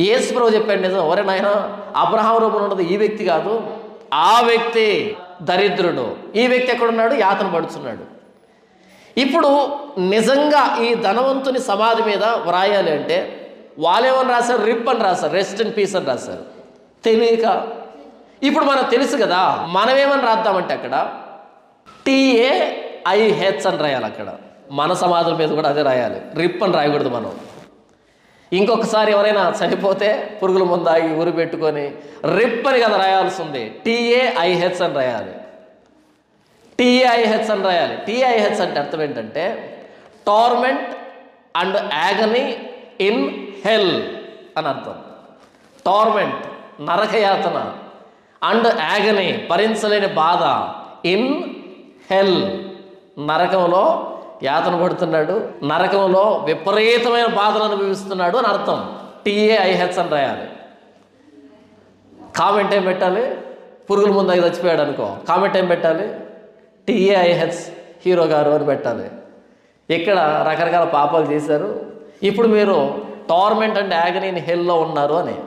యేసు ప్రభు చెప్పాడు నిజం. ఒరే నాయన, అబ్రహాం రూపంలో ఉన్నది ఈ వ్యక్తి కాదు, ఆ వ్యక్తి దరిద్రుడు. ఈ వ్యక్తి ఎక్కడున్నాడు? యాతన పడుతున్నాడు. ఇప్పుడు నిజంగా ఈ ధనవంతుని సమాధి మీద వ్రాయాలి అంటే వాళ్ళేమని రాశారు? రిప్ అని రాశారు, రెస్ట్ ఇన్ పీస్ అని రాశారు. తెలియక ఇప్పుడు మనకు తెలుసు కదా, మనమేమని రాద్దామంటే అక్కడ TAIH అని రాయాలి. అక్కడ మన సమాధుల మీద కూడా అదే రాయాలి, రిప్ అని రాయకూడదు మనం. ఇంకొకసారి ఎవరైనా చనిపోతే పురుగుల ముందాగి ఊరి పెట్టుకొని రిప్ అని కదా రాయాల్సి ఉంది, TAIH అని రాయాలి. TAIH అని రాయాలి. TAIH అంటే అర్థం ఏంటంటే టార్మెంట్ అండ్ యాగనీ ఇన్ హెల్ అని అర్థం. టార్మెంట్ నరకయాతన, అండ్ యాగనీ భరించలేని బాధ, ఇన్ హెల్ నరకంలో యాతన పడుతున్నాడు, నరకంలో విపరీతమైన బాధను అనుభవిస్తున్నాడు అని అర్థం. TAIH అని రాయాలి. కామెంట్ ఏం పెట్టాలి? పురుగుల ముందు చచ్చిపోయాడు అనుకో, కామెంట్ ఏం పెట్టాలి? TAIH హీరో గారు అని పెట్టాలి. ఇక్కడ రకరకాల పాపాలు చేశారు, ఇప్పుడు మీరు torment and agony in hello ఉన్నారు అని.